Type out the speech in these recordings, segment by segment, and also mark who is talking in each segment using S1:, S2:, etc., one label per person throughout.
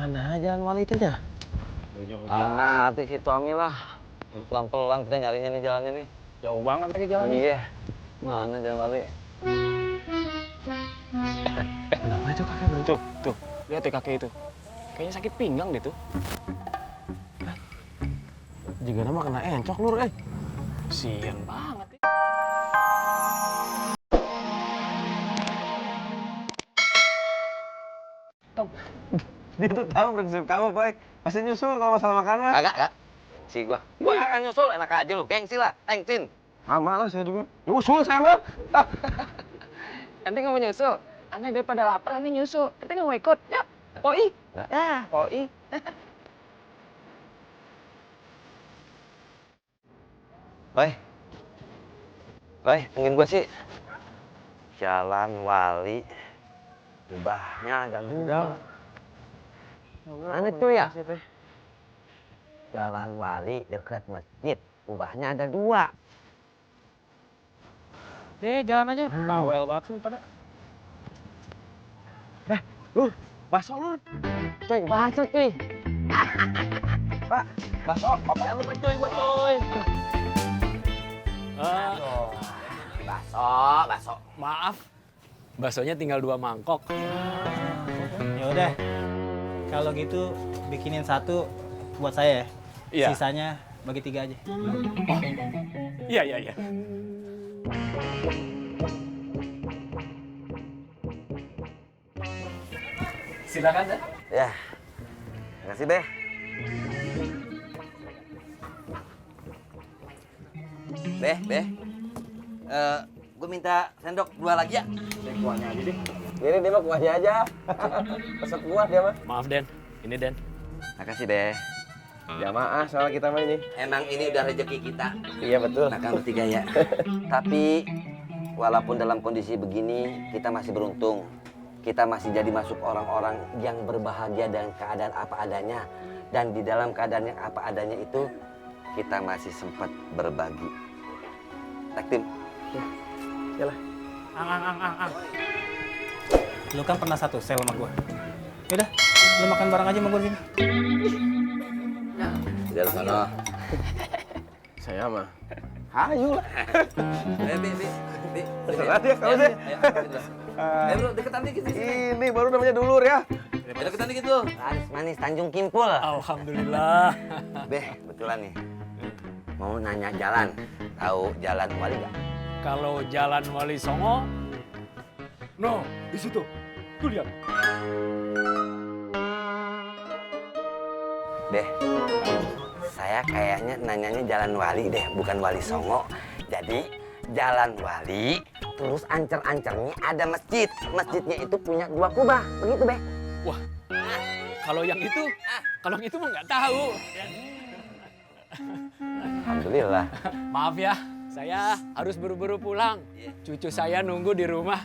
S1: Mana jalan wali itu ya? Nanti si Tommy lah. Pelan-pelan kita nyarinya nih jalannya nih.
S2: Jauh banget lagi jalannya.
S1: Iya. Mana jalan wali?
S2: Kenapa itu kakek bro? Tuh. Lihat ya kakek itu. Kayaknya sakit pinggang deh tuh.
S1: Juga nama kena encok lur,
S2: Sian banget ya.
S1: Tom. Dia tuh tahu prinsip kamu, Boy. Pasti nyusul kalau masalah makanan. Agak. Si gua akan nyusul, enak aja lu. Gengsi lah, tengsin. Sama lah saya juga. Nyusul saya mah.
S2: Ente nggak mau nyusul? Aneh daripada lapar, ente nyusul. Ente nggak mau ikut? Ya, poi. Ya, poi.
S1: Boy, mungkin gua sih Jalan Wali ubahnya agak dua. Mana tuh ya? Jalan Wali dekat masjid, ubahnya ada 2.
S2: Jalan aja. Bawel banget sih pada.
S1: Bakso lur. Cuy, bakso cuy. Pak, bakso, jangan lupa cuy buat cuy. Bakso.
S2: Maaf. Baksonya tinggal 2 mangkok.
S3: Ya udah. Kalau gitu bikinin 1 buat saya ya.
S2: Iya.
S3: Sisanya bagi 3 aja.
S2: Iya. Silakan, Deh.
S1: Ya. Makasih, Beh. Beh. Gue minta sendok 2 lagi ya.
S2: Kuahnya aja deh.
S1: Ini dia mah kuahnya aja. Pesan kuah dia mah.
S2: Maaf, Den. Ini Den.
S1: Makasih, Beh.
S4: Jamaah soal kita mah ini.
S1: Emang ini udah rezeki kita.
S4: Iya betul.
S1: Nah, kang bertiga ya. Tapi walaupun dalam kondisi begini, kita masih beruntung. Kita masih jadi masuk orang-orang yang berbahagia dengan keadaan apa adanya. Dan di dalam keadaan yang apa adanya itu, kita masih sempat berbagi. Tak, Tim.
S4: Yalah.
S3: Ang. Lu kan pernah satu sel sama gua. Yaudah, lu makan bareng aja sama gua sini.
S1: Di dalam sana.
S4: Saya mah.
S1: Hayu lah. Bi.
S4: Terserah dia, kamu sih.
S1: Bro, deketan dikit sih.
S4: Ini baru namanya dulur ya.
S1: Deketan dikit lu. Manis Tanjung Kimpul.
S2: Alhamdulillah.
S1: Beh, betulan nih. Mau nanya jalan. Tahu jalan Wali nggak?
S2: Kalau Jalan Wali Songo, di situ. Tuh lihat.
S1: Beh, saya kayaknya nanyanya Jalan Wali deh, bukan Wali Songo. Jadi Jalan Wali, terus ancer-ancernya ada masjid. Masjidnya itu punya 2 kubah, begitu Beh?
S2: Wah, kalau yang itu mah nggak tahu.
S1: Alhamdulillah.
S2: Maaf ya, saya harus buru-buru pulang. Cucu saya nunggu di rumah.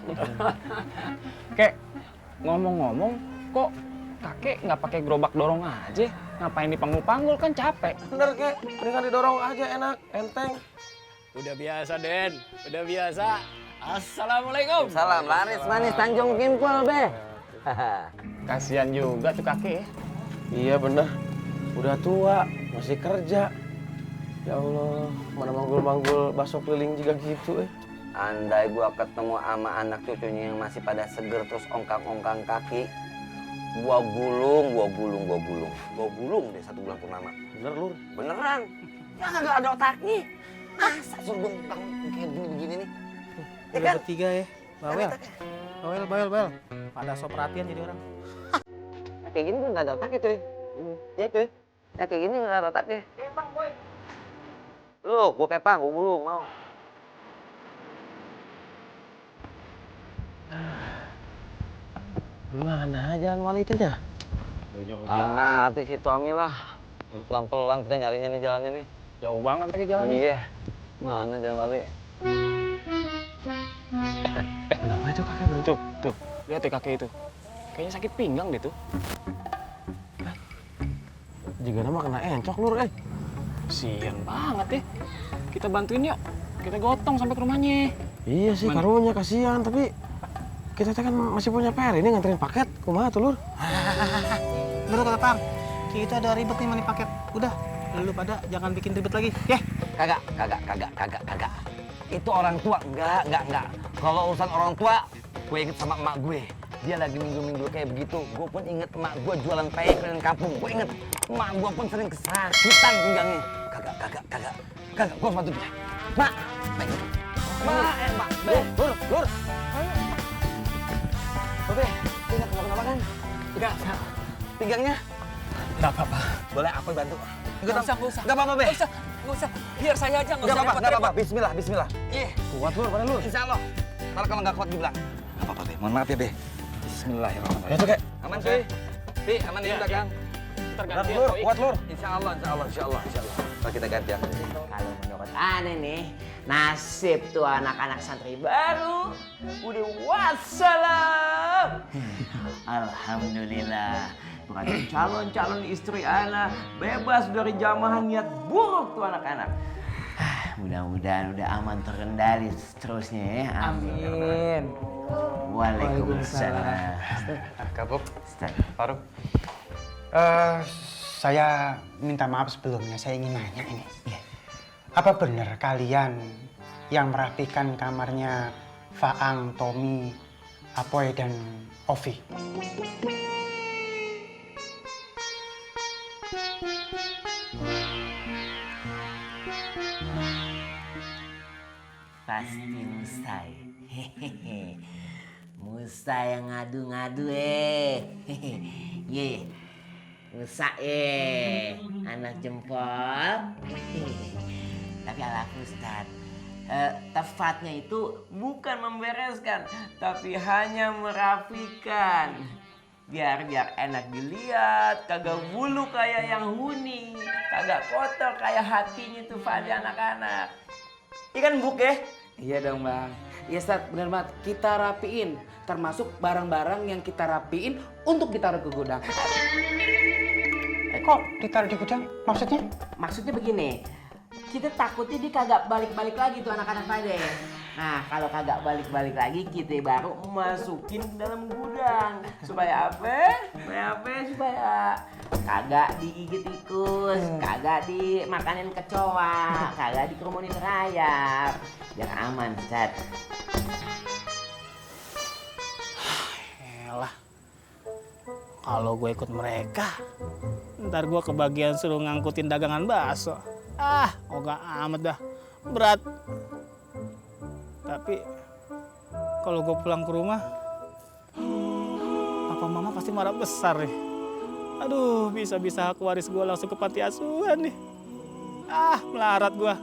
S5: Kek, ngomong-ngomong, kok kakek nggak pakai gerobak dorong aja? Ngapain dipanggul-panggul, kan capek.
S4: Bener kek, dengan didorong aja enak, enteng.
S2: Udah biasa, Den. Udah biasa. Assalamualaikum.
S1: Salam laris manis Tanjung Kimpul, Beh.
S5: Kasihan juga tuh kakek ya.
S4: Iya bener, udah tua, masih kerja. Ya Allah, mana manggul-manggul bakso keliling juga gitu
S1: Andai gua ketemu sama anak cucunya yang masih pada seger terus ongkang-ongkang kaki, gua gulung deh 1 bulan purnama.
S4: Bener lur.
S1: Beneran? Ya kagak ada otaknya. Masa suruh bengkang kayak begini nih? Ya
S3: Udah
S1: kan?
S3: bertiga ya. Bawel. Pada so perhatian jadi orang.
S1: Kayak gini gua nggak ada otaknya cuy. Ya cuy. Ya kayak gini nggak ada otaknya. Lu, gua kepang, gua gulung mau. Mana jalan Wali itu ya? Nanti si Tommy lah. Pelan-pelan kita nyarinya nih jalannya nih.
S5: Jauh banget lagi jalannya.
S1: Iya. Mana jalan Wali?
S4: Kenapa itu kakek bro?
S5: Tuh. Lihat ya kakek itu. Kayaknya sakit pinggang deh tuh.
S4: Juga nama kena encok lur
S5: Sian banget ya. Kita bantuin yuk. Kita gotong sampai ke rumahnya.
S4: Iya sih, karunya kasihan, tapi kita kan masih punya PR ini nganterin paket. Kumaha tuh lur?
S3: Bener kata Pang. Kita ada ribet nih money paket. Udah, lu pada jangan bikin ribet lagi, ya?
S1: Kagak. Itu orang tua, enggak. Kalau urusan orang tua, gue inget sama emak gue. Dia lagi minggu-minggu kayak begitu. Gue pun inget emak gue jualan peyek keliling kampung. Gue inget emak gue pun sering kesakitan pinggangnya. Kagak. Gue harus bantu dia. Mak, Lur. Be, dia nggak kenapa-napa kan? Enggak. Pinggangnya?
S3: Nggak apa-apa.
S1: Boleh apa bantu?
S2: Nggak usah.
S1: Nggak apa-apa, Be.
S2: Nggak usah. Biar saya aja,
S1: Nggak apa-apa. Bismillah.
S2: Iya.
S1: Kuat Lur, pada Lur. Insya Allah. Ntar kalau nggak kuat dibilang. Nggak apa-apa, Be. Mohon maaf ya, Be. Bismillahirrahmanirrahim.
S4: Ya tuh, Kek.
S1: Aman, Be. Be, aman di belakang.
S2: Ntar
S1: Kuat,
S2: gantian,
S1: Lur.
S2: Poi.
S1: Kuat, Lur. Insya Allah. Ntar kita gantian.
S6: Kalau menurut aneh nih, nasib tuh anak-anak santri baru udah wassalam. Alhamdulillah. Bukan calon-calon istri anak bebas dari jamahan niat buruk tuh anak-anak. Mudah-mudahan udah aman terkendali seterusnya ya. Amin. Waalaikumsalam.
S7: Kapok,
S6: Ustaz.
S7: Faruk.
S8: Saya minta maaf sebelumnya, saya ingin nanya ini. Apa benar kalian yang merapikan kamarnya Faang, Tommy, Apoy, dan Ovi?
S6: Pasti Musa. Hehehe. Musa yang ngadu-ngadu Ye. Musa anak jempol. Tapi ala Ustaz, tepatnya itu bukan membereskan, tapi hanya merapikan. Biar enak dilihat, kagak bulu kayak yang huni, kagak kotor kayak hatinya tuh pada anak-anak. Ikan buk ya?
S2: Iya dong, Bang. Iya, Ustaz, bener banget. Kita rapiin, termasuk barang-barang yang kita rapiin untuk ditaruh ke gudang.
S8: Kok ditaruh di gudang? Maksudnya?
S6: Maksudnya begini, kita takutnya dia kagak balik-balik lagi tuh anak-anak pada. Nah, kalau kagak balik-balik lagi, kita baru masukin dalam gudang. Supaya apa? Supaya kagak digigit tikus, kagak dimakanin kecoa, kagak dikerumunin rayap. Biar aman, Ustaz.
S3: Elah. Kalau gue ikut mereka, ntar gue kebagian suruh ngangkutin dagangan bakso. Ogah amat dah. Berat. Tapi kalau gue pulang ke rumah, papa mama pasti marah besar nih. Aduh, bisa-bisa hak waris gue langsung ke panti asuhan nih. Melarat gue.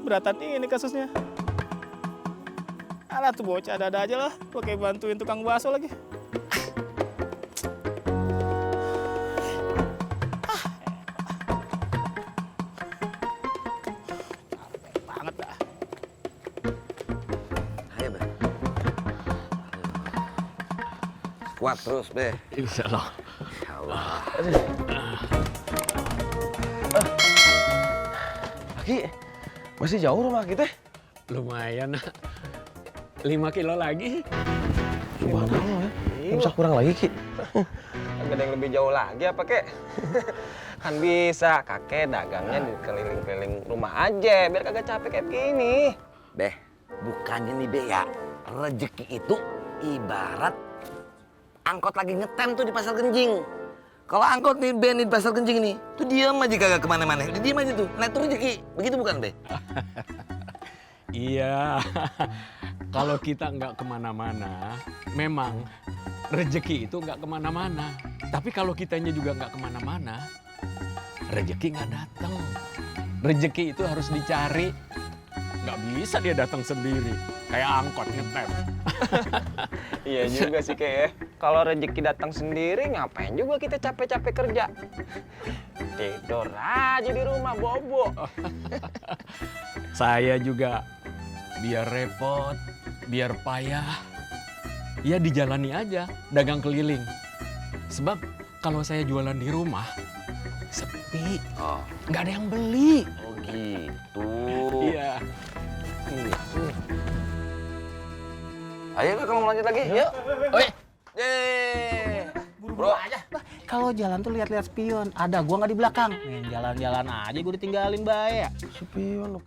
S3: Beratan ini kasusnya. Alah tuh bocah ada-ada aja lah, pakai bantuin tukang bakso lagi. Capek banget dah.
S1: Ayo, Be. Kuat terus, Be.
S7: Insya Allah.
S1: Ya Allah.
S4: Ki, masih jauh rumah kita?
S7: Lumayan, 5 kilo lagi.
S4: Subhanallah ya. Bisa kurang lagi, Ki.
S5: Ada yang lebih jauh lagi apa, Kek? Kan bisa, kakek dagangnya di keliling-keliling rumah aja, biar kagak capek kayak begini.
S1: Be, bukannya nih, Be, ya. Rezeki itu ibarat angkot lagi ngetem tuh di Pasar Genjing. Kalau angkot nih, Be, nih di Pasar Genjing nih, tuh diam aja kagak kemana-mana. Dia diam aja tuh, nah itu rezeki. Begitu bukan, Be?
S7: Iya, kalau kita nggak kemana-mana, memang rezeki itu nggak kemana-mana. Tapi kalau kitanya juga nggak kemana-mana, rezeki nggak datang. Rezeki itu harus dicari. Nggak bisa dia datang sendiri, kayak angkot ngetem.
S5: Iya juga sih, Kek ya. Kalau rezeki datang sendiri, ngapain juga kita capek-capek kerja? Tidur aja di rumah, bobo.
S7: Saya juga biar repot, biar payah, ya dijalani aja dagang keliling. Sebab kalau saya jualan di rumah, sepi, nggak ada yang beli.
S1: Oh gitu.
S7: Iya.
S1: Gitu. Ayo, Be, kalau mau lanjut lagi, yuk.
S7: Oh, iya.
S1: Yeay.
S3: kalau jalan tuh lihat-lihat spion. Ada gua nggak di belakang. Main jalan-jalan aja gua ditinggalin bae.
S4: Spion lu.